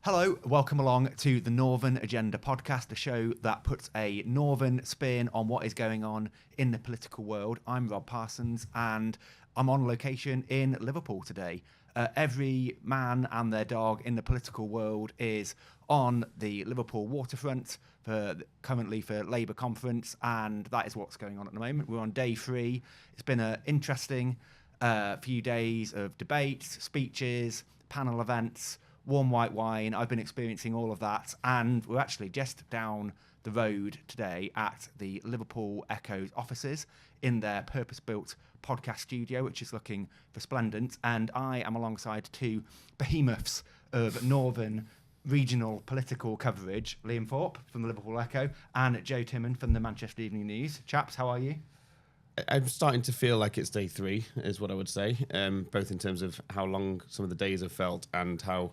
Hello, welcome along to the Northern Agenda podcast, a show that puts a northern spin on what is going on in the political world. I'm Rob Parsons and I'm on location in Liverpool today. Every man and their dog in the political world is on the Liverpool waterfront currently for Labour conference, and that is what's going on at the moment. We're on day 3. It's been an interesting few days of debates, speeches, panel events, warm white wine. I've been experiencing all of that, and we're actually just down the road today at the Liverpool Echo's offices in their purpose-built podcast studio, which is looking resplendent, and I am alongside 2 behemoths of northern regional political coverage, Liam Thorp from the Liverpool Echo and Jo Timan from the Manchester Evening News. Chaps, how are you? I'm starting to feel like it's day 3, is what I would say, both in terms of how long some of the days have felt and how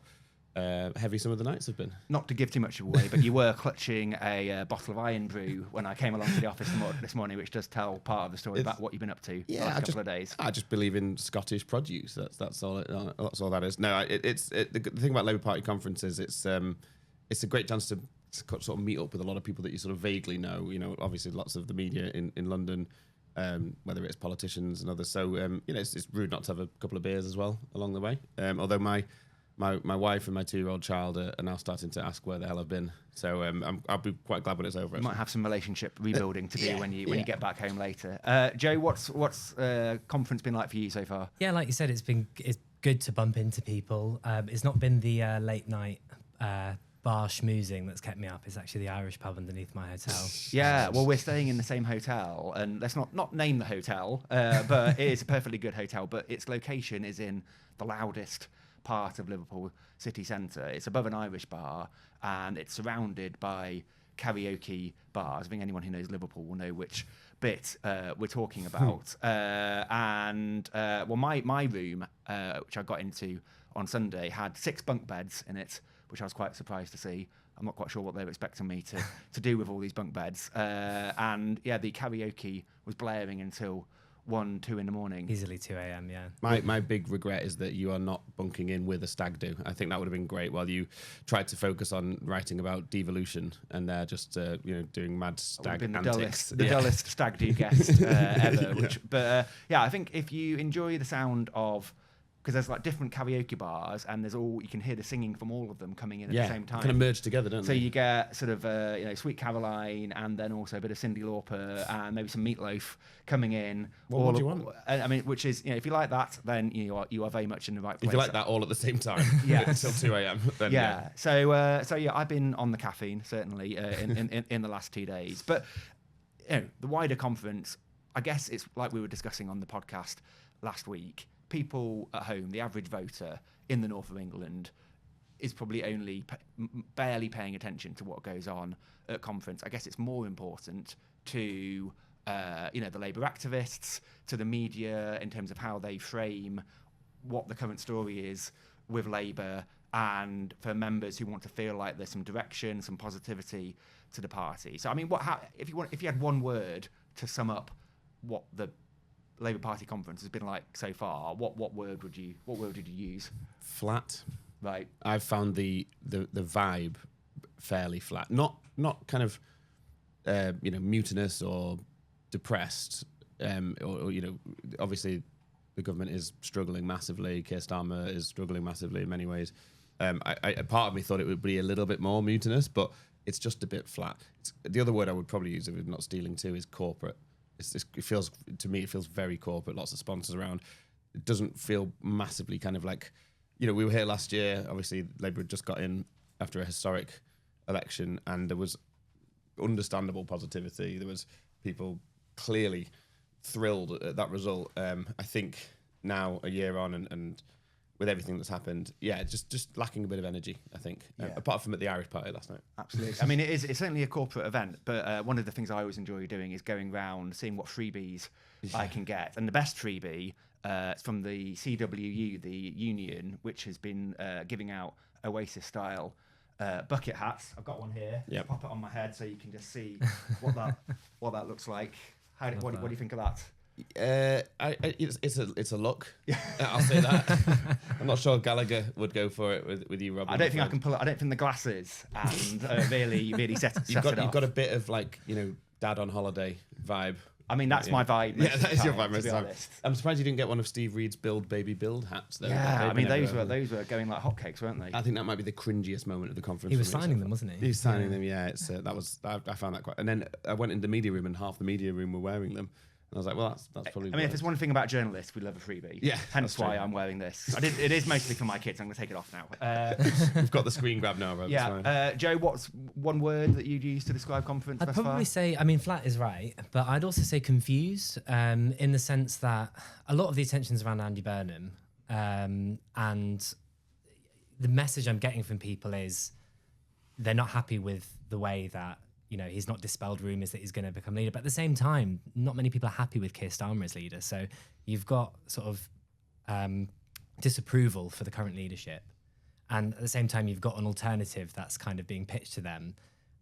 heavy some of the nights have been. Not to give too much away, but you were clutching a bottle of Iron Brew when I came along to the office this morning, which does tell part of the story about what you've been up to the last couple of days. I just believe in Scottish produce. That's all. That's all that is. No, the thing about Labour Party conferences, it's a great chance to sort of meet up with a lot of people that you sort of vaguely know. You know, obviously lots of the media in London. Whether it's politicians and others, so it's rude not to have a couple of beers as well along the way. Although my wife and my 2-year-old child are now starting to ask where the hell I've been, so I'll be quite glad when it's over. You might have some relationship rebuilding to do when you get back home later. Jo, what's conference been like for you so far? Yeah, like you said, it's good to bump into people. It's not been the late night bar schmoozing that's kept me up. It's actually the Irish pub underneath my hotel. Yeah, well, we're staying in the same hotel, and let's not name the hotel, but it is a perfectly good hotel, but its location is in the loudest part of Liverpool city centre. It's above an Irish bar, and it's surrounded by karaoke bars. I think anyone who knows Liverpool will know which bit we're talking about. My room, which I got into on Sunday, had 6 bunk beds in it, which I was quite surprised to see. I'm not quite sure what they were expecting me to do with all these bunk beds. And yeah, the karaoke was blaring until 1-2 in the morning. Easily 2 a.m, yeah. My big regret is that you are not bunking in with a stag do. I think that would have been great while you tried to focus on writing about devolution, and they're just doing mad stag antics. The dullest stag do guest ever. I think if you enjoy the sound of, because there's like different karaoke bars, and you can hear the singing from all of them coming in at the same time. Kind of merge together, don't they? So you get sort of Sweet Caroline, and then also a bit of Cyndi Lauper, and maybe some Meatloaf coming in. What would you want? I mean, which is, if you like that, then you are very much in the right place. If you like that all at the same time, until 2 a.m. Then yeah. So I've been on the caffeine certainly in the last 2 days, but the wider conference, I guess it's like we were discussing on the podcast last week. People at home, the average voter in the north of England, is probably only barely paying attention to what goes on at conference. I guess it's more important to the Labour activists, to the media, in terms of how they frame what the current story is with Labour, and for members who want to feel like there's some direction, some positivity to the party. So I mean, if you had one word to sum up what the Labour Party conference has been like so far, what word would you use? Flat. Right. I've found the vibe fairly flat. Not kind of mutinous or depressed. Or obviously the government is struggling massively. Keir Starmer is struggling massively in many ways. A part of me thought it would be a little bit more mutinous, but it's just a bit flat. The other word I would probably use, if I'm not stealing too, is corporate. It feels very corporate. Lots of sponsors around. It doesn't feel massively kind of like, we were here last year. Obviously, Labour had just got in after a historic election, and there was understandable positivity. There was people clearly thrilled at that result. I think now, a year on, and with everything that's happened, just lacking a bit of energy, I think, apart from at the Irish Party last night. Absolutely. I mean, it's certainly a corporate event, but one of the things I always enjoy doing is going around, seeing what freebies I can get. And the best freebie is from the CWU, the union, which has been giving out Oasis-style bucket hats. I've got one here. Yep. Pop it on my head so you can just see what that looks like. What do you think of that? It's a look. I'll say that. I'm not sure Gallagher would go for it with you, Rob. I don't think I can pull it. I don't think the glasses and really set it You've off. got a bit of like, you know, dad on holiday vibe. I mean, that's my vibe. Yeah, that is your vibe to most be of the time. honest. I'm surprised you didn't get one of Steve Reed's Build Baby Build hats. Though. Yeah, I mean, those were going like hotcakes, weren't they? I think that might be the cringiest moment of the conference. He was signing them, wasn't he? He was signing them. Yeah, it's I found that quite. And then I went in the media room, and half the media room were wearing them. And I was like, well, that's probably. I mean, if there's one thing about journalists, we love a freebie. Yeah, hence why I'm wearing this. It is mostly for my kids. I'm going to take it off now. We've got the screen grab now, Rob. Yeah, Joe, what's one word that you'd use to describe conference? I'd probably say, I mean, flat is right, but I'd also say confused, in the sense that a lot of the attention's around Andy Burnham, and the message I'm getting from people is they're not happy with the way that, you know, he's not dispelled rumours that he's going to become leader. But at the same time, not many people are happy with Keir Starmer as leader. So you've got sort of disapproval for the current leadership. And at the same time, you've got an alternative that's kind of being pitched to them.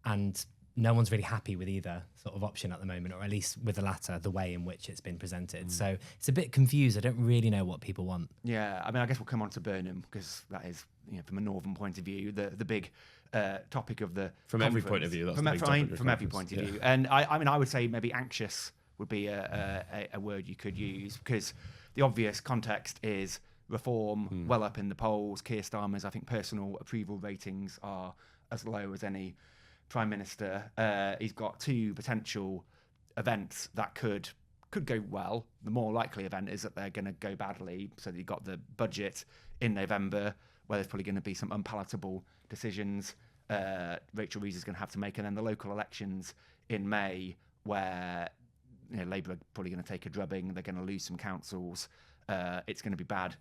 And no one's really happy with either sort of option at the moment, or at least with the latter, the way in which it's been presented. So it's a bit confused. I don't really know what people want. Yeah, I mean, I guess we'll come on to Burnham, because that is, you know, from a northern point of view, the big topic of the from conference. every point of view. That's from every point of view. And I mean, I would say maybe anxious would be a word you could use, because the obvious context is reform well up in the polls. Keir Starmer's, I think, personal approval ratings are as low as any Prime Minister. He's got two potential events that could go well. The more likely event is that they're going to go badly. So you've got the budget in November, where there's probably going to be some unpalatable decisions Rachel Reeves is going to have to make, and then the local elections in May, where, you know, Labour are probably going to take a drubbing. They're going to lose some councils. It's going to be bad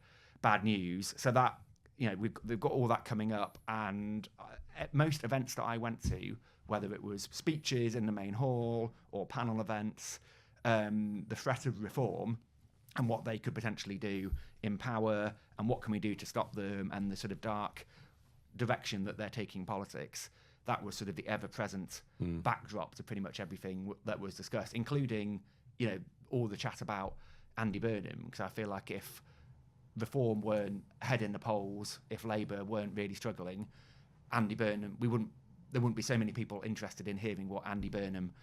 news. So that, you know, they've got all that coming up, and at most events that I went to, whether it was speeches in the main hall or panel events, the threat of reform and what they could potentially do in power, and what can we do to stop them, and the sort of dark direction that they're taking politics, that was sort of the ever-present backdrop to pretty much everything that was discussed, including, you know, all the chat about Andy Burnham, because I feel like if reform weren't ahead in the polls, if Labour weren't really struggling, Andy Burnham, there wouldn't be so many people interested in hearing what Andy Burnham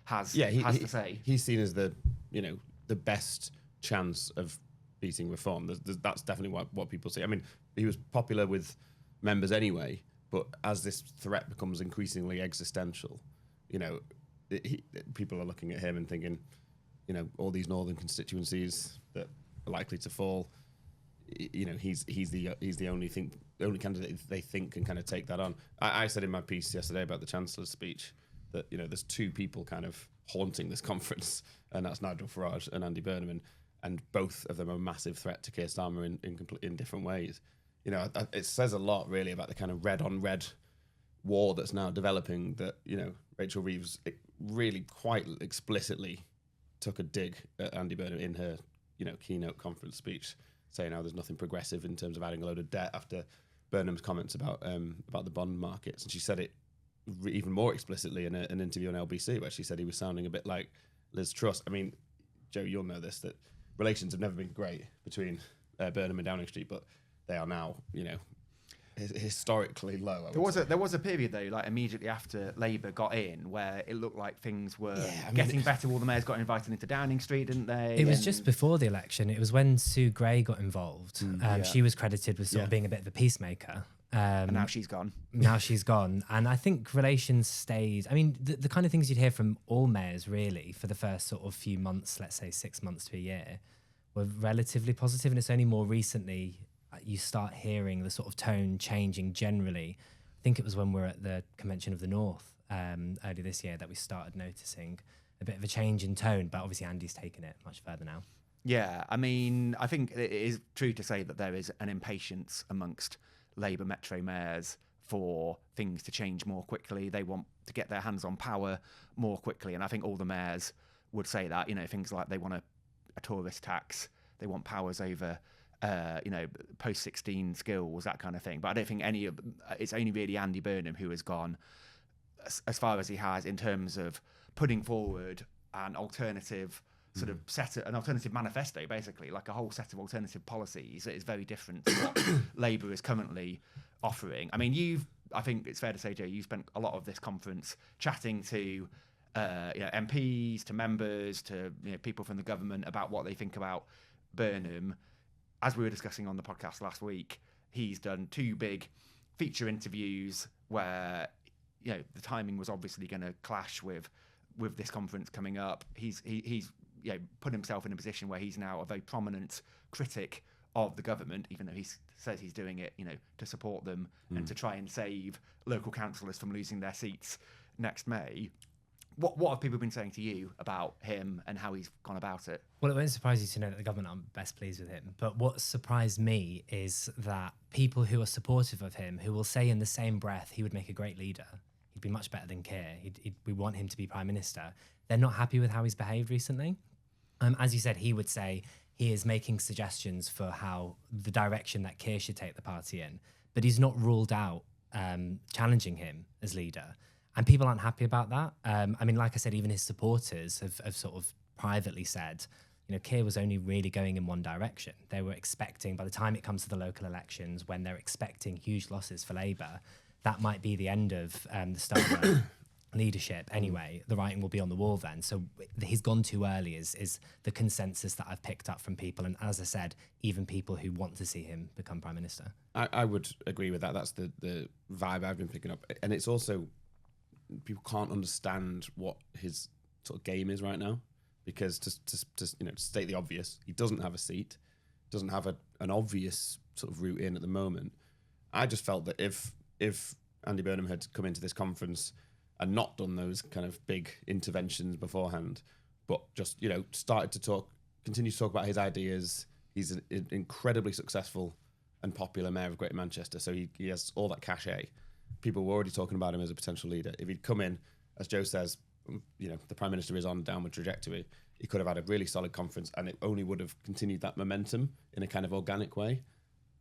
has to say. He's seen as the, you know, the best chance of beating reform. That's definitely what people say. I mean, he was popular with members anyway, but as this threat becomes increasingly existential, you know, people are looking at him and thinking, you know, all these northern constituencies that are likely to fall, you know, he's the only candidate they think can kind of take that on. I said in my piece yesterday about the Chancellor's speech that, you know, there's two people kind of haunting this conference, and that's Nigel Farage and Andy Burnham, and both of them are a massive threat to Keir Starmer in different ways. You know, it says a lot really about the kind of red on red war that's now developing, that, you know, Rachel Reeves really quite explicitly took a dig at Andy Burnham in her, you know, keynote conference speech, saying how there's nothing progressive in terms of adding a load of debt after Burnham's comments about the bond markets. And she said it even more explicitly in an interview on LBC, where she said he was sounding a bit like Liz Truss. I mean, Joe, you'll know this, that relations have never been great between Burnham and Downing Street, but they are now, you know, historically low. There was a period though, like immediately after Labour got in, where it looked like things were getting better. All the mayors got invited into Downing Street, didn't they? It was just before the election. It was when Sue Gray got involved. She was credited with sort of being a bit of a peacemaker. And now she's gone. And I think relations stayed. I mean, the kind of things you'd hear from all mayors really for the first sort of few months, let's say 6 months to a year, were relatively positive. And it's only more recently you start hearing the sort of tone changing generally. I think it was when we were at the Convention of the North earlier this year that we started noticing a bit of a change in tone. But obviously Andy's taken it much further now. Yeah, I mean, I think it is true to say that there is an impatience amongst Labour metro mayors for things to change more quickly. They want to get their hands on power more quickly. And I think all the mayors would say that, you know, things like they want a tourist tax, they want powers over, you know, post-16 skills, that kind of thing. But I don't think it's only really Andy Burnham who has gone as far as he has in terms of putting forward an alternative sort of set an alternative manifesto, basically, like a whole set of alternative policies that is very different to what Labour is currently offering. I mean, I think it's fair to say, Joe, you spent a lot of this conference chatting to MPs, to members, to people from the government about what they think about Burnham. As we were discussing on the podcast last week, he's done 2 big feature interviews where the timing was obviously going to clash with this conference coming up. He's put himself in a position where he's now a very prominent critic of the government, even though he says he's doing it, to support them and to try and save local councillors from losing their seats next May. What have people been saying to you about him and how he's gone about it? Well, it won't surprise you to know that the government aren't best pleased with him. But what surprised me is that people who are supportive of him, who will say in the same breath he would make a great leader, he'd be much better than Keir, we want him to be Prime Minister, they're not happy with how he's behaved recently. As you said, he would say he is making suggestions for how the direction that Keir should take the party in, but he's not ruled out challenging him as leader. And people aren't happy about that. I mean, like I said, even his supporters have sort of privately said, Keir was only really going in one direction. They were expecting, by the time it comes to the local elections, when they're expecting huge losses for Labour, that might be the end of the Starmer leadership anyway. The writing will be on the wall then. So he's gone too early is the consensus that I've picked up from people. And as I said, even people who want to see him become Prime Minister. I would agree with that. That's the vibe I've been picking up. And it's also, people can't understand what his sort of game is right now, because to state the obvious, he doesn't have a seat, doesn't have an obvious sort of route in at the moment. I just felt that if Andy Burnham had come into this conference and not done those kind of big interventions beforehand, but just started to continue to talk about his ideas. He's an incredibly successful and popular mayor of Greater Manchester, so he has all that cachet. People were already talking about him as a potential leader. If he'd come in, as Joe says, the Prime Minister is on a downward trajectory, he could have had a really solid conference and it only would have continued that momentum in a kind of organic way.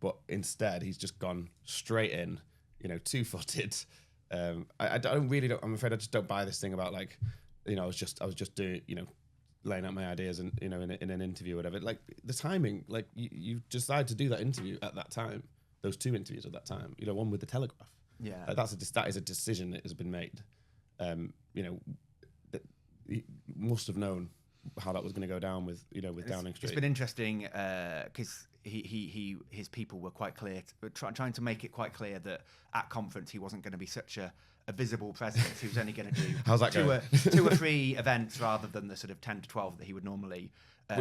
But instead, he's just gone straight in, 2-footed. I'm afraid I just don't buy this thing about I was just doing, laying out my ideas and, in an interview or whatever. Like the timing, you decide to do that interview at that time, those 2 interviews at that time, one with the Telegraph. Yeah, that is a decision that has been made. He must have known how that was going to go down with Downing Street. It's been interesting because his people were quite clear, trying to make it quite clear that at conference he wasn't going to be such a visible presence. He was only going to do How's that going? 2 or 3 events rather than the sort of 10 to 12 that he would normally.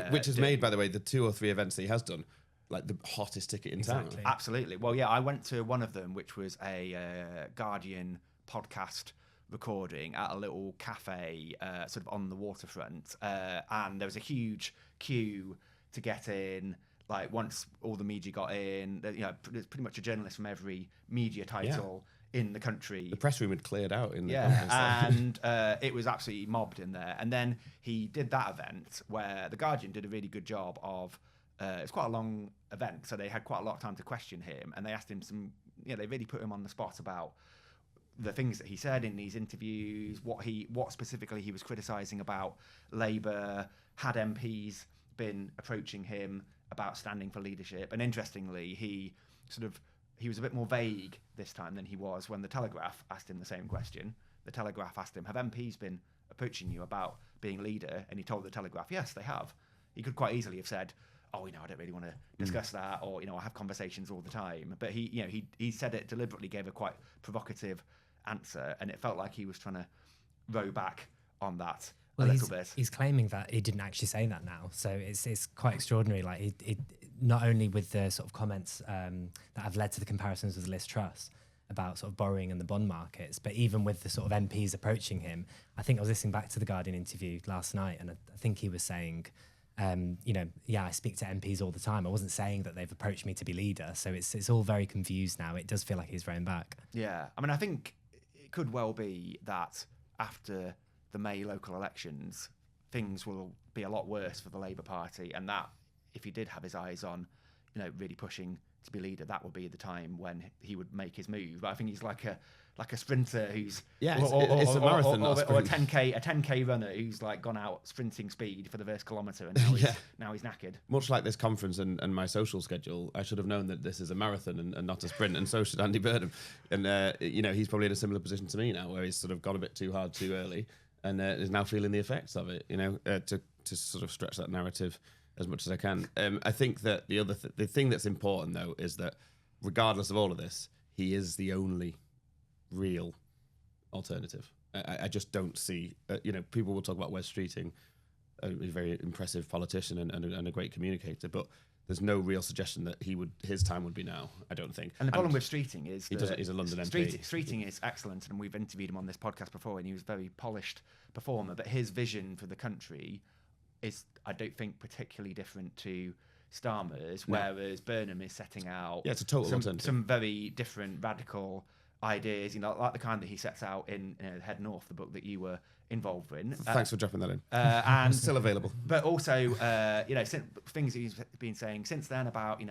Which has made, by the way, the 2 or 3 events that he has done like the hottest ticket in town. Absolutely. Well, yeah, I went to one of them, which was a Guardian podcast recording at a little cafe sort of on the waterfront, and there was a huge queue to get in. Like once all the media got in, there's pretty much a journalist from every media title in the country. The press room had cleared out in the and it was absolutely mobbed in there. And then he did that event where the Guardian did a really good job of. It's quite a long event, so they had quite a lot of time to question him, and they asked him they really put him on the spot about the things that he said in these interviews, what specifically he was criticising about Labour. Had MPs been approaching him about standing for leadership? And interestingly, he was a bit more vague this time than he was when the Telegraph asked him the same question. The Telegraph asked him, have MPs been approaching you about being leader? And he told the Telegraph, yes, they have. He could quite easily have said, I don't really want to discuss that, or I have conversations all the time. But he said it deliberately, gave a quite provocative answer, and it felt like he was trying to row back on that a little bit. He's claiming that he didn't actually say that now, so it's quite extraordinary. Like it not only with the sort of comments that have led to the comparisons with Liz Truss about sort of borrowing in the bond markets, but even with the sort of MPs approaching him. I think I was listening back to the Guardian interview last night, and I think he was saying. I speak to MPs all the time. I wasn't saying that they've approached me to be leader, so it's all very confused now. It does feel like he's rowing back. Yeah, I mean, I think it could well be that after the May local elections, things will be a lot worse for the Labour Party, and that if he did have his eyes on, really pushing to be leader, that would be the time when he would make his move. But I think he's like a like a sprinter who's it's a marathon, not a or a sprint. 10k runner who's like gone out sprinting speed for the first kilometre and now he's knackered. Much like this conference and my social schedule, I should have known that this is a marathon and not a sprint, and so should Andy Burnham. And he's probably in a similar position to me now, where he's sort of gone a bit too hard too early, and is now feeling the effects of it. To sort of stretch that narrative as much as I can. I think that the thing that's important though is that regardless of all of this, he is the only real alternative. I just don't see. People will talk about Wes Streeting, a very impressive politician and a great communicator, but there's no real suggestion that his time would be now. I don't think. And the problem with Streeting is he's a London MP. Streeting is excellent, and we've interviewed him on this podcast before, and he was a very polished performer. But his vision for the country is, I don't think, particularly different to Starmer's, whereas Burnham is setting out it's a total alternative. Some very different, radical ideas, like the kind that he sets out in Head North, the book that you were involved in. Thanks for dropping that in. And still available. But also, things that he's been saying since then about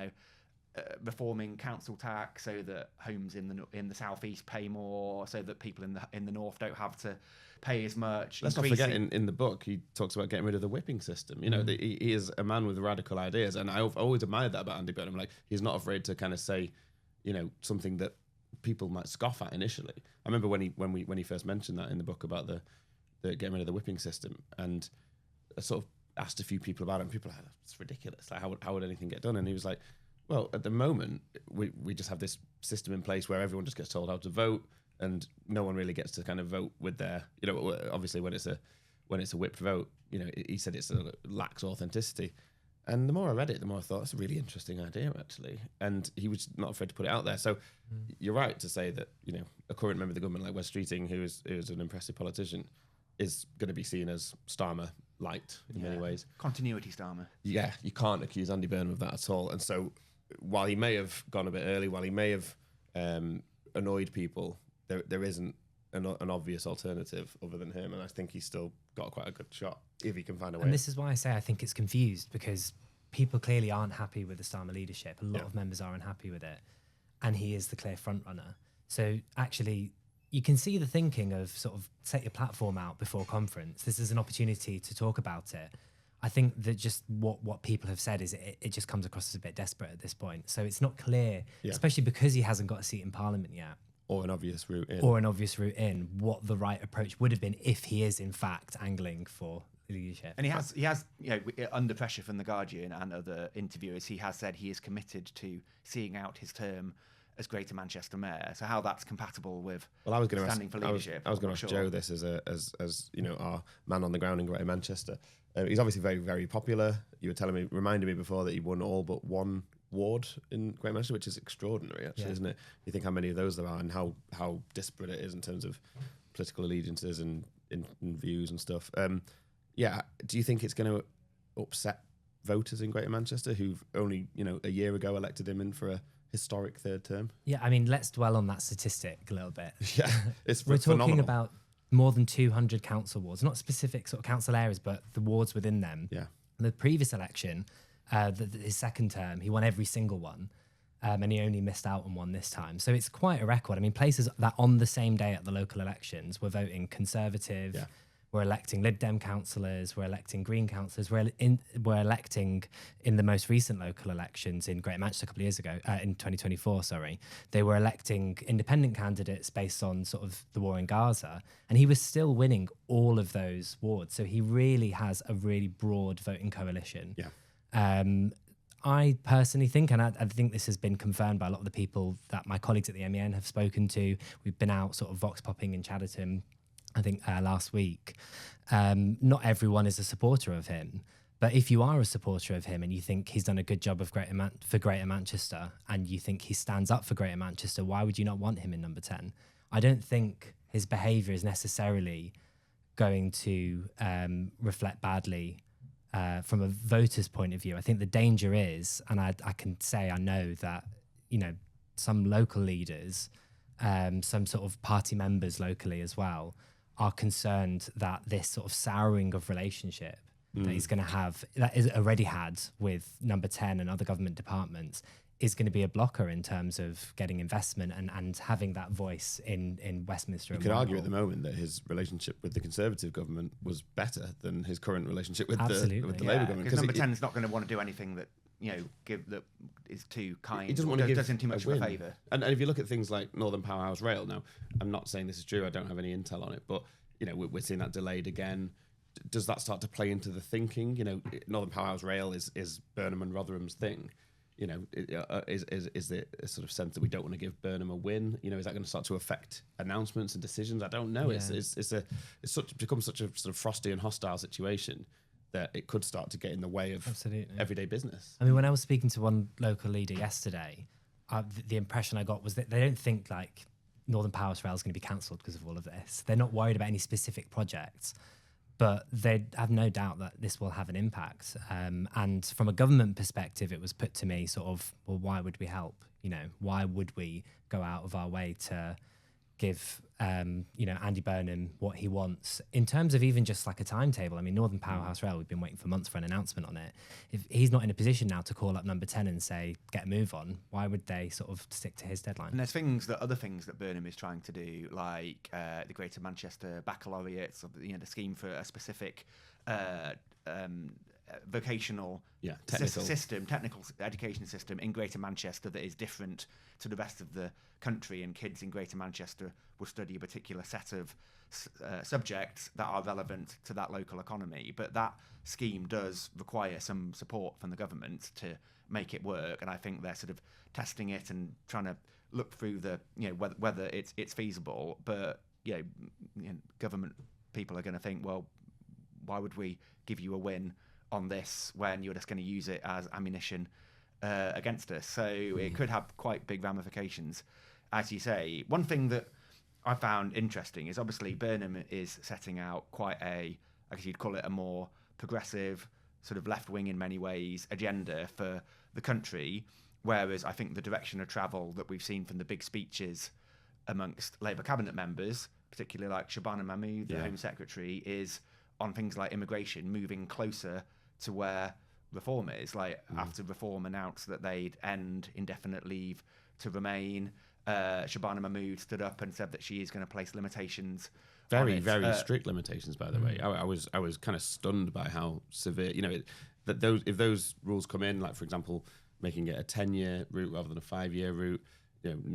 reforming council tax so that homes in the southeast pay more, so that people in the north don't have to pay as much. Let's not forget in the book he talks about getting rid of the whipping system. He is a man with radical ideas, and I've always admired that about Andy Burnham. Like, he's not afraid to kind of say, something that people might scoff at initially. I remember when he first mentioned that in the book about the getting rid of the whipping system, and I sort of asked a few people about it, and people were like, it's ridiculous. Like, how would anything get done? And he was like, well, at the moment we just have this system in place where everyone just gets told how to vote, and no one really gets to kind of vote with their, obviously when it's a whipped vote, he said it lacks authenticity. And the more I read it, the more I thought, that's a really interesting idea, actually. And he was not afraid to put it out there. So you're right to say that, a current member of the government like Wes Streeting, who is an impressive politician, is going to be seen as Starmer light in many ways. Continuity Starmer. Yeah, you can't accuse Andy Burnham of that at all. And so while he may have gone a bit early, while he may have annoyed people, there isn't an obvious alternative other than him, and I think he's still got quite a good shot if he can find a way. And this is why I say I think it's confused, because people clearly aren't happy with the Starmer leadership. A lot of members are unhappy with it, and he is the clear front runner. So actually, you can see the thinking of sort of set your platform out before conference. This is an opportunity to talk about it. I think that just what people have said is it just comes across as a bit desperate at this point. So it's not clear, especially because he hasn't got a seat in Parliament yet. Or an obvious route in. What the right approach would have been if he is in fact angling for leadership. And he has, under pressure from The Guardian and other interviewers, he has said he is committed to seeing out his term as Greater Manchester Mayor. So how that's compatible with standing for leadership? I was going to ask Jo this as our man on the ground in Greater Manchester. He's obviously very, very popular. You were reminding me before that he won all but one ward in Greater Manchester, which is extraordinary, actually, isn't it? You think how many of those there are and how disparate it is in terms of political allegiances and in views and stuff. Do you think it's going to upset voters in Greater Manchester who've only a year ago elected him in for a historic third term? Yeah, I mean, let's dwell on that statistic a little bit. Yeah, it's we're phenomenal. Talking about more than 200 council wards, not specific sort of council areas, but the wards within them. Yeah. The previous election, his second term, he won every single one, and he only missed out on one this time. So it's quite a record. I mean, places that on the same day at the local elections were voting Conservative, we're electing Lib Dem councillors, we're electing Green councillors, we're electing in the most recent local elections in Greater Manchester a couple of years ago, in 2024, they were electing independent candidates based on sort of the war in Gaza, and he was still winning all of those wards. So he really has a really broad voting coalition. Yeah. I personally think, and I think this has been confirmed by a lot of the people that my colleagues at the MEN have spoken to, we've been out sort of vox popping in Chadderton, I think last week. Not everyone is a supporter of him, but if you are a supporter of him and you think he's done a good job for Greater Manchester, and you think he stands up for Greater Manchester, why would you not want him in number 10? I don't think his behaviour is necessarily going to reflect badly from a voter's point of view. I think the danger is, and I can say I know that, some local leaders, some sort of party members locally as well, are concerned that this sort of souring of relationship that he's going to have, that is already had with number 10 and other government departments, is going to be a blocker in terms of getting investment and having that voice in Westminster. You could argue at the moment that his relationship with the Conservative government was better than his current relationship with the Labour government. Because number 10 is not going to want to do anything that that is too kind. He doesn't want to give does him too much of a favour. And if you look at things like Northern Powerhouse Rail, now I'm not saying this is true. I don't have any intel on it, but we're seeing that delayed again. Does that start to play into the thinking? Northern Powerhouse Rail is Burnham and Rotherham's thing. Is there a sort of sense that we don't want to give Burnham a win? Is that going to start to affect announcements and decisions? I don't know. Yeah. It's become such a sort of frosty and hostile situation that it could start to get in the way of everyday business. I mean, when I was speaking to one local leader yesterday, the impression I got was that they don't think like Northern Powerhouse Rail is going to be cancelled because of all of this. They're not worried about any specific projects, but they have no doubt that this will have an impact. And from a government perspective, it was put to me sort of, well, why would we help? Why would we go out of our way to give, Andy Burnham what he wants in terms of even just like a timetable? I mean, Northern Powerhouse Rail, we've been waiting for months for an announcement on it. If he's not in a position now to call up number 10 and say, get a move on, why would they sort of stick to his deadline? And there's other things that Burnham is trying to do, like the Greater Manchester Baccalaureates, the scheme for a specific vocational technical education system in Greater Manchester that is different to the rest of the country, and kids in Greater Manchester will study a particular set of subjects that are relevant to that local economy. But that scheme does require some support from the government to make it work, and I think they're sort of testing it and trying to look through the whether it's feasible. But government people are going to think, well, why would we give you a win on this when you're just going to use it as ammunition against us? So it could have quite big ramifications, as you say. One thing that I found interesting is obviously Burnham is setting out quite I guess you'd call it a more progressive, sort of left-wing in many ways agenda for the country, whereas I think the direction of travel that we've seen from the big speeches amongst Labour cabinet members, particularly like Shabana Mahmood, the Home Secretary, is on things like immigration, moving closer to where reform is. Like after reform announced that they'd end indefinite leave to remain, Shabana Mahmood stood up and said that she is going to place limitations. Very strict limitations, by the way. I was kind of stunned by how severe. If those rules come in, like for example, making it a 10-year route rather than a 5-year route.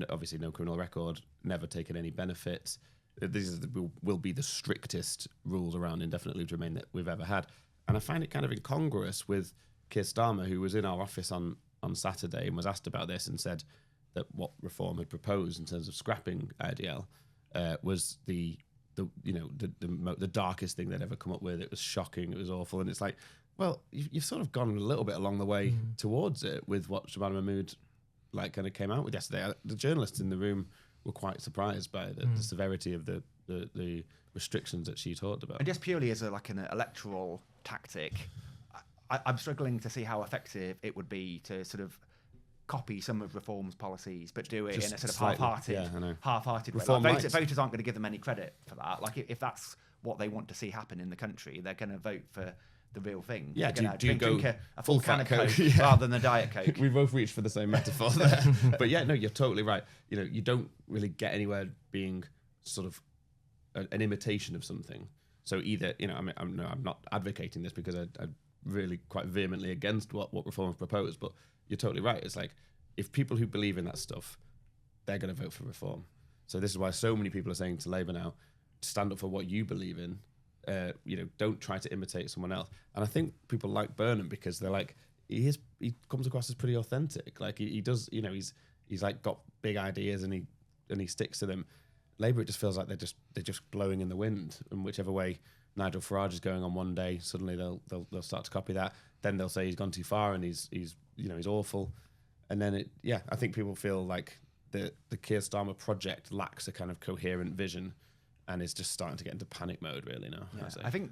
Obviously no criminal record, never taken any benefits. These will be the strictest rules around indefinite leave to remain that we've ever had. And I find it kind of incongruous with Keir Starmer, who was in our office on Saturday and was asked about this and said that what Reform had proposed in terms of scrapping IDL was the darkest thing they'd ever come up with. It was shocking. It was awful. And it's like, well, you've sort of gone a little bit along the way towards it with what Shabana Mahmood kind of came out with yesterday. The journalists in the room were quite surprised by the severity of the restrictions that she talked about. And just purely as an electoral tactic, I'm struggling to see how effective it would be to sort of copy some of Reform's policies, but do it just in a sort of half-hearted way. Voters aren't going to give them any credit for that. If that's what they want to see happen in the country, they're going to vote for the real thing. Yeah, drink a full can of Coke rather than a Diet Coke. We both reached for the same metaphor there. But yeah, no, you're totally right. You don't really get anywhere being sort of an imitation of something. So either, I'm not advocating this because I'm really quite vehemently against what Reform have proposed, but you're totally right. It's like, if people who believe in that stuff, they're going to vote for Reform. So this is why so many people are saying to Labour now, stand up for what you believe in. Don't try to imitate someone else. And I think people like Burnham because they're like, he comes across as pretty authentic. Like he does, he's like got big ideas and he sticks to them. Labour, it just feels like they're just blowing in the wind. And whichever way Nigel Farage is going on one day, suddenly they'll start to copy that. Then they'll say he's gone too far and he's awful. And then I think people feel like the Keir Starmer project lacks a kind of coherent vision. And is just starting to get into panic mode, really, now. Yeah. I think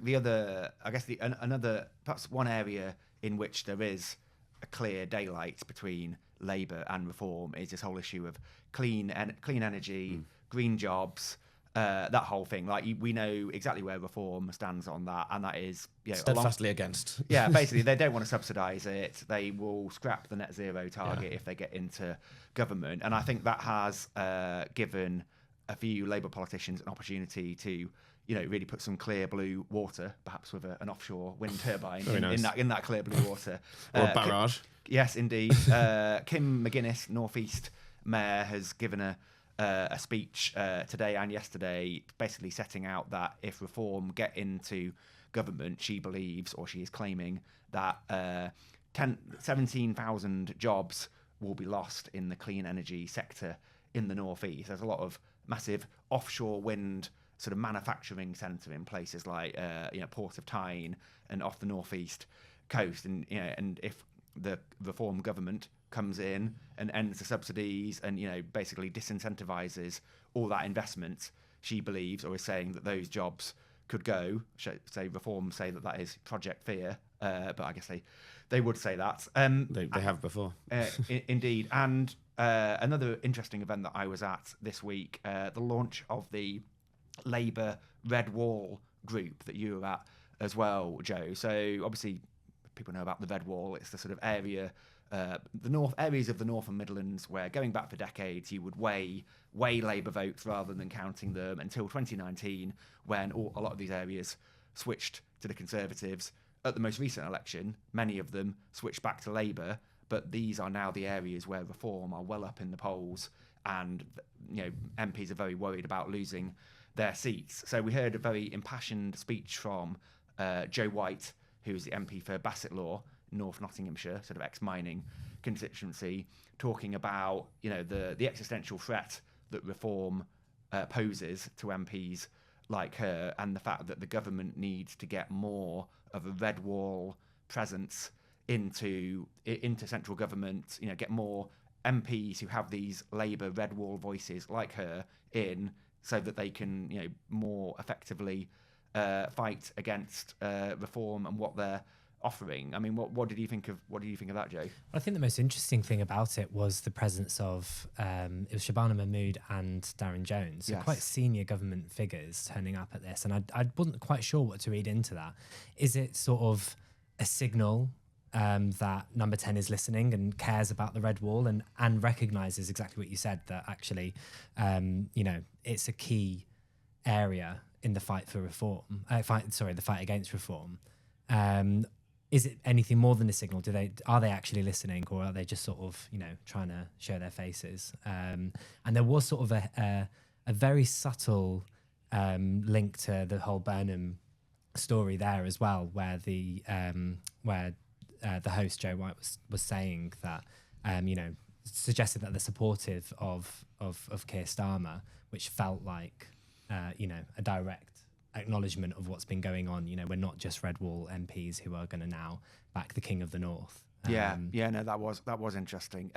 another perhaps one area in which there is a clear daylight between Labour and Reform is this whole issue of clean energy, green jobs, that whole thing. Like we know exactly where Reform stands on that, and that is steadfastly against. Yeah, basically they don't want to subsidise it. They will scrap the net zero target if they get into government, and I think that has given a few Labour politicians an opportunity to really put some clear blue water, perhaps with an offshore wind turbine in that clear blue water. Or a barrage. Yes, indeed. Kim McGuinness, North East Mayor, has given a speech today and yesterday, basically setting out that if Reform get into government, she believes, or she is claiming, that 17,000 jobs will be lost in the clean energy sector in the North East. There's a lot of massive offshore wind sort of manufacturing centre in places like Port of Tyne and off the northeast coast, and if the Reform government comes in and ends the subsidies and basically disincentivises all that investment, she believes, or is saying, that those jobs could go. Say Reform say that is Project Fear, but I guess they would say that. They have before. Indeed. And another interesting event that I was at this week, the launch of the Labour Red Wall group that you were at as well, Joe. So obviously people know about the Red Wall. It's the sort of area, areas of the North and Midlands where, going back for decades, you would weigh Labour votes rather than counting them, until 2019, when a lot of these areas switched to the Conservatives. At the most recent election, many of them switched back to Labour, but these are now the areas where Reform are well up in the polls, and MPs are very worried about losing their seats. So we heard a very impassioned speech from Joe White, who's the MP for Bassetlaw, North Nottinghamshire, sort of ex-mining constituency, talking about the existential threat that Reform poses to MPs like her, and the fact that the government needs to get more of a red wall presence into central government. Get more MPs who have these Labour red wall voices like her in, so that they can more effectively fight against Reform and what they're offering. I mean, what did you think of that, Joe? I think the most interesting thing about it was the presence of it was Shabana Mahmood and Darren Jones, so quite senior government figures turning up at this, and I wasn't quite sure what to read into that. Is it sort of a signal that Number 10 is listening and cares about the red wall and recognises exactly what you said, that actually it's a key area in the fight for reform, the fight against reform? Is it anything more than a signal? Are they actually listening, or are they just sort of trying to show their faces? And there was sort of a very subtle link to the whole Burnham story there as well, where the host Joe White was saying that suggested that they're supportive of Keir Starmer, which felt like a direct acknowledgement of what's been going on. We're not just Red Wall MPs who are going to now back the King of the North. No, that was interesting.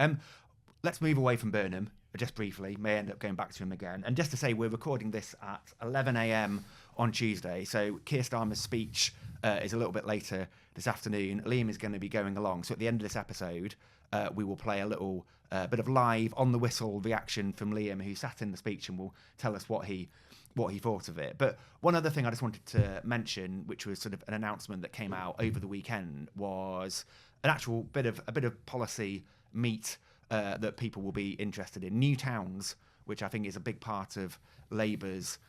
Let's move away from Burnham just briefly. May end up going back to him again. And just to say, we're recording this at 11 a.m. on Tuesday, so Keir Starmer's speech is a little bit later this afternoon. Liam is going to be going along, so at the end of this episode, we will play a little bit of live on the whistle reaction from Liam, who sat in the speech and will tell us what he thought of it. But one other thing I just wanted to mention, which was sort of an announcement that came out over the weekend, was an actual bit of policy meat that people will be interested in. New towns, which I think is a big part of Labour's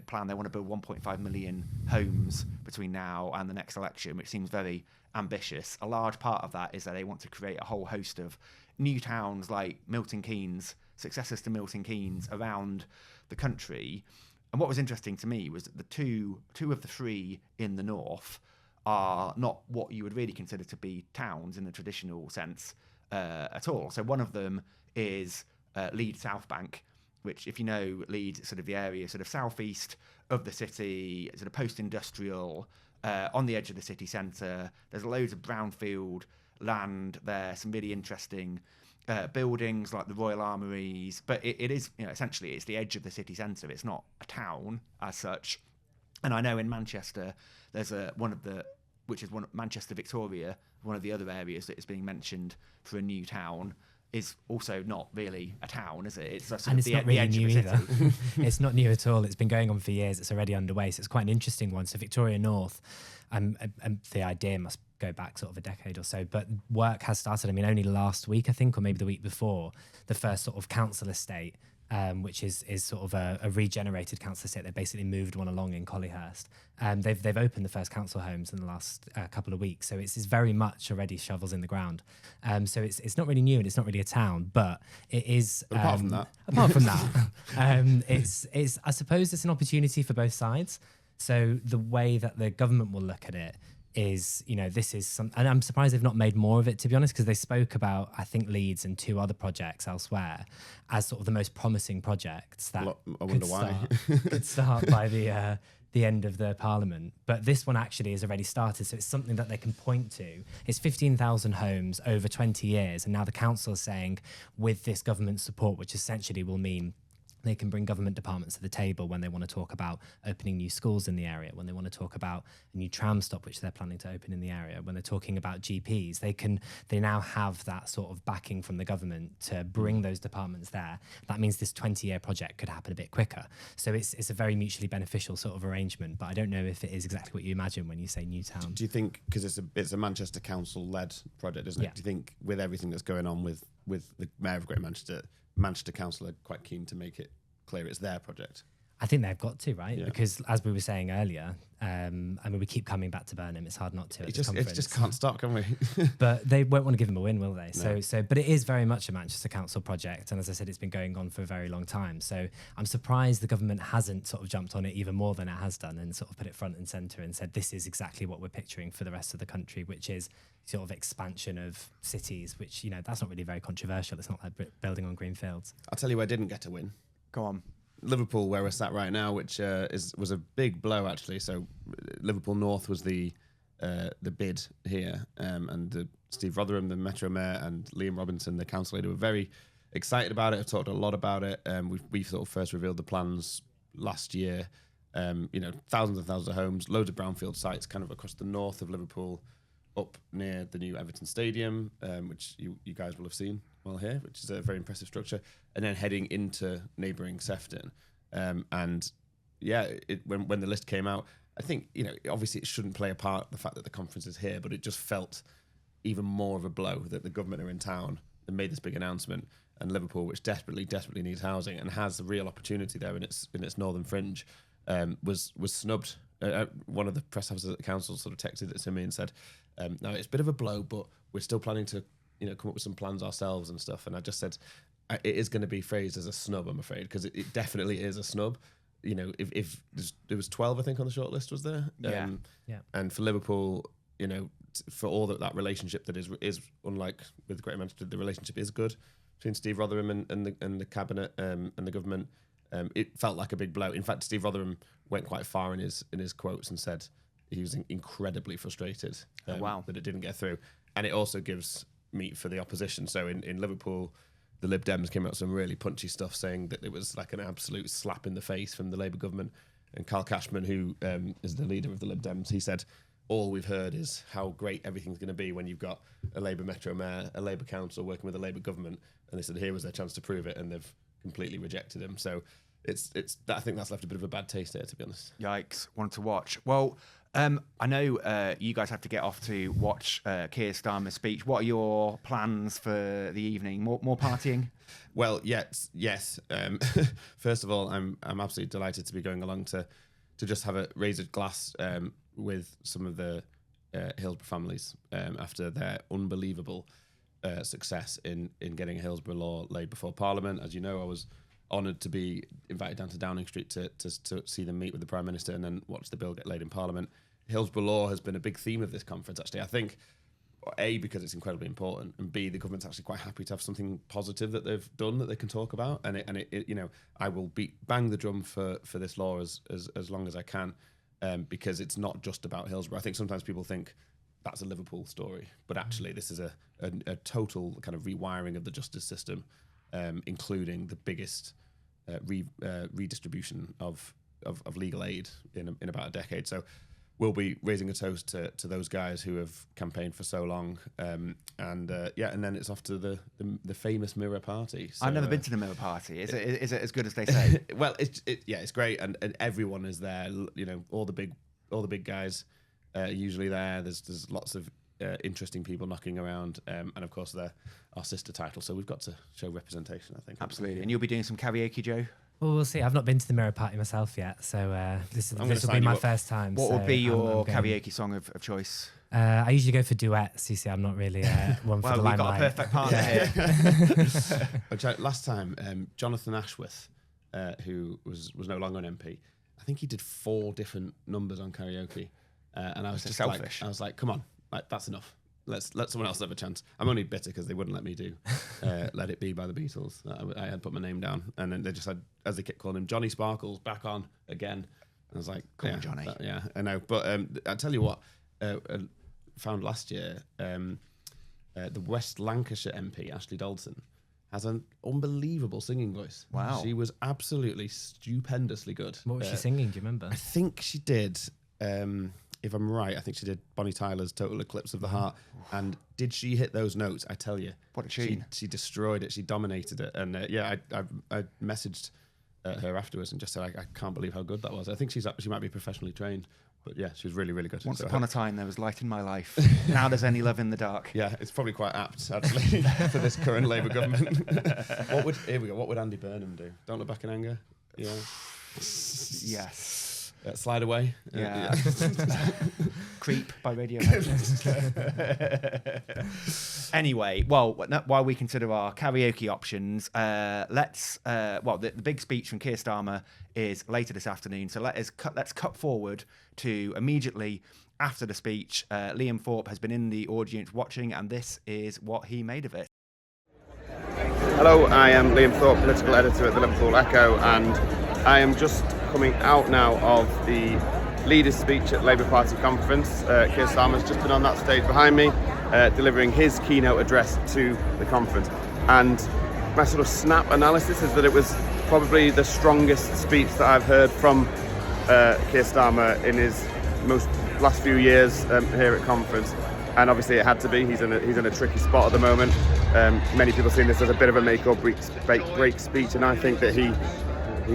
plan. They want to build 1.5 million homes between now and the next election, which seems very ambitious. A large part of that is that they want to create a whole host of new towns like Milton Keynes, successors to Milton Keynes, around the country. And what was interesting to me was that the two of the three in the north are not what you would really consider to be towns in the traditional sense at all. So one of them is Leeds South Bank, which, if you know Leeds, sort of the area sort of southeast of the city, sort of post-industrial, on the edge of the city centre. There's loads of brownfield land there, some really interesting buildings like the Royal Armouries, but it is, essentially it's the edge of the city centre. It's not a town as such. And I know in Manchester, there's Manchester Victoria, one of the other areas that is being mentioned for a new town is also not really a town, is it? It's a sort And of it's not really edge of new the either. city. It's not new at all. It's been going on for years. It's already underway. So it's quite an interesting one. So Victoria North, the idea must go back sort of a decade or so, but work has started. I mean, only last week, I think, or maybe the week before, the first sort of council estate, which is sort of a regenerated council estate. They basically moved one along in Collyhurst. They've opened the first council homes in the last couple of weeks, so it's very much already shovels in the ground. So it's not really new and it's not really a town, but it is. But apart from that, it's I suppose it's an opportunity for both sides. So the way that the government will look at it is, this is some, and I'm surprised they've not made more of it, to be honest, because they spoke about, I think, Leeds and 2 other projects elsewhere as sort of the most promising projects that I wonder why. could start by the end of the parliament. But this one actually has already started, so it's something that they can point to. It's 15,000 homes over 20 years, and now the council is saying, with this government support, which essentially will mean they can bring government departments to the table when they want to talk about opening new schools in the area, when they want to talk about a new tram stop, which they're planning to open in the area, when they're talking about GPs, they now have that sort of backing from the government to bring those departments there. That means this 20-year project could happen a bit quicker. So it's a very mutually beneficial sort of arrangement, but I don't know if it is exactly what you imagine when you say new town. Do you think, because it's a Manchester Council-led project, isn't it? Yeah. Do you think with everything that's going on with the Mayor of Greater Manchester Council are quite keen to make it clear it's their project? I think they've got to, right? Yeah. Because as we were saying earlier, I mean, we keep coming back to Burnham. It's hard not to. It just can't stop, can we? But they won't want to give him a win, will they? No. But it is very much a Manchester Council project, and as I said, it's been going on for a very long time. So I'm surprised the government hasn't sort of jumped on it even more than it has done, and sort of put it front and centre and said this is exactly what we're picturing for the rest of the country, which is sort of expansion of cities. Which that's not really very controversial. It's not like building on green fields. I'll tell you where I didn't get a win. Go on. Liverpool, where we're sat right now, which was a big blow actually. So Liverpool North was the bid here, and Steve Rotherham, the Metro Mayor, and Liam Robinson, the council leader, were very excited about it. I've talked a lot about it. We sort of first revealed the plans last year. Thousands and thousands of homes, loads of brownfield sites, kind of across the north of Liverpool, up near the new Everton Stadium, which you guys will have seen well here, which is a very impressive structure, and then heading into neighbouring Sefton. When the list came out, I think, obviously it shouldn't play a part, the fact that the conference is here, but it just felt even more of a blow that the government are in town and made this big announcement, and Liverpool, which desperately needs housing and has a real opportunity there in its northern fringe, was snubbed. One of the press officers at the council sort of texted it to me and said, no, it's a bit of a blow, but we're still planning to come up with some plans ourselves and stuff. And I just said, it is going to be phrased as a snub, I'm afraid, because it definitely is a snub. If there was 12, I think, on the short list, was there? Yeah. And for Liverpool, for all that relationship that is unlike with Greater Manchester, the relationship is good between Steve Rotherham and the cabinet and the government. It felt like a big blow. In fact, Steve Rotherham went quite far in his quotes and said he was incredibly frustrated that it didn't get through. And it also gives meat for the opposition. So in Liverpool, the Lib Dems came out with some really punchy stuff, saying that it was like an absolute slap in the face from the Labour government. And Carl Cashman, who is the leader of the Lib Dems, he said, all we've heard is how great everything's going to be when you've got a Labour Metro Mayor, a Labour Council working with a Labour government. And they said here was their chance to prove it, and they've completely rejected him. So I think that's left a bit of a bad taste there, to be honest. Yikes. Wanted to watch. Well, I know you guys have to get off to watch Keir Starmer's speech. What are your plans for the evening? More partying? Well, yes. First of all, I'm absolutely delighted to be going along to just have a raise a glass with some of the Hillsborough families after their unbelievable success in getting Hillsborough law laid before Parliament. As you know, I was honoured to be invited down to Downing Street to see them meet with the Prime Minister and then watch the bill get laid in Parliament. Hillsborough law has been a big theme of this conference, actually. I think, A, because it's incredibly important, and B, the government's actually quite happy to have something positive that they've done that they can talk about. And it I will bang the drum for this law as long as I can, because it's not just about Hillsborough. I think sometimes people think that's a Liverpool story, but actually this is a total kind of rewiring of the justice system, including the biggest redistribution of legal aid in about a decade. So we'll be raising a toast to those guys who have campaigned for so long, and then it's off to the famous mirror party. So, I've never been to the mirror party. Is it as good as they say? Well, it's great, and everyone is there. You know, all the big guys are usually there. There's lots of interesting people knocking around, and of course they're our sister title. So we've got to show representation, I think. Absolutely. And you'll be doing some karaoke, Joe? Well, we'll see. I've not been to the mirror party myself yet, so this will be my first time. What so will be your karaoke song of choice? I usually go for duets. You see, I'm not really one for the limelight. Well, we've got a perfect partner here. Last time, Jonathan Ashworth, who was no longer an MP, I think he did 4 different numbers on karaoke, and I was just selfish. I was like, come on, that's enough. Let's let someone else have a chance. I'm only bitter because they wouldn't let me do "Let It Be" by the Beatles. I had put my name down, and then they just had, as they kept calling him, Johnny Sparkles back on again. I was like, come on, Johnny. Yeah, I know. But I tell you what, found last year, the West Lancashire MP Ashley Dalton has an unbelievable singing voice. Wow, she was absolutely stupendously good. What was she singing? Do you remember? I think she did. If I'm right, I think she did Bonnie Tyler's "Total Eclipse of the Heart." And did she hit those notes? I tell you, what a tune! She destroyed it. She dominated it. And I messaged her afterwards and just said, I can't believe how good that was. I think she might be professionally trained, but yeah, she was really, really good. Once upon a time, there was light in my life. Now there's only love in the dark. Yeah, it's probably quite apt actually for this current Labour government. Here we go. What would Andy Burnham do? Don't Look Back in Anger. Yeah. Yes. Slide Away. Yeah. Creep by Radiohead. Anyway, well, while we consider our karaoke options, the big speech from Keir Starmer is later this afternoon. So let's cut forward to immediately after the speech. Liam Thorp has been in the audience watching, and this is what he made of it. Hello, I am Liam Thorp, political editor at the Liverpool Echo, and I am just coming out now of the leaders' speech at Labour Party conference. Keir Starmer's just been on that stage behind me, delivering his keynote address to the conference. And my sort of snap analysis is that it was probably the strongest speech that I've heard from Keir Starmer in his last few years here at conference. And obviously it had to be. He's in a tricky spot at the moment. Many people see this as a bit of a make or break speech, and I think that he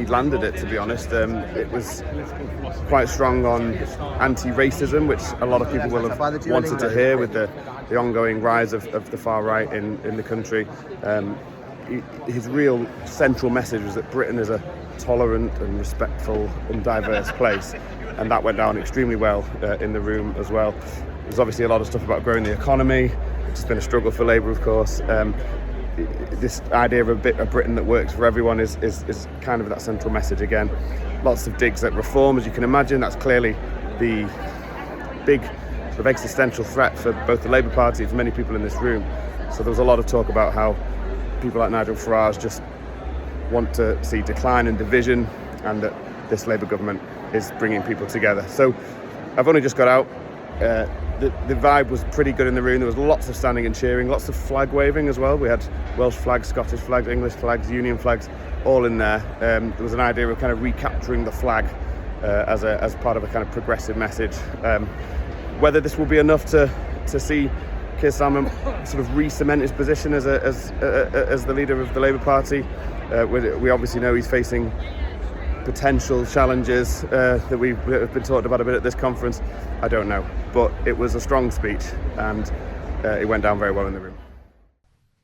landed it, to be honest. It was quite strong on anti-racism, which a lot of people will have wanted to hear with the ongoing rise of the far right in the country. His real central message was that Britain is a tolerant and respectful and diverse place, and that went down extremely well in the room as well. There's obviously a lot of stuff about growing the economy, which has been a struggle for Labour, of course. This idea of a Britain that works for everyone is kind of that central message again. Lots of digs at reform, as you can imagine. That's clearly the big sort of existential threat for both the Labour Party and for many people in this room. So there was a lot of talk about how people like Nigel Farage just want to see decline and division, and that this Labour government is bringing people together. So I've only just got out. The vibe was pretty good in the room. There was lots of standing and cheering, lots of flag waving as well. We had Welsh flags, Scottish flags, English flags, Union flags, all in there. There was an idea of kind of recapturing the flag as part of a kind of progressive message. Whether this will be enough to see Keir Starmer sort of re-cement his position as the leader of the Labour Party, we obviously know he's facing potential challenges that have been talked about a bit at this conference. I don't know, but it was a strong speech, and it went down very well in the room.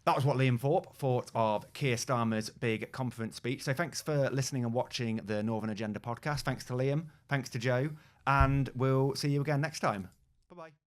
That was what Liam Thorp thought of Keir Starmer's big conference speech. So thanks for listening and watching the Northern Agenda podcast. Thanks to Liam, thanks to Joe, and we'll see you again next time. Bye-bye.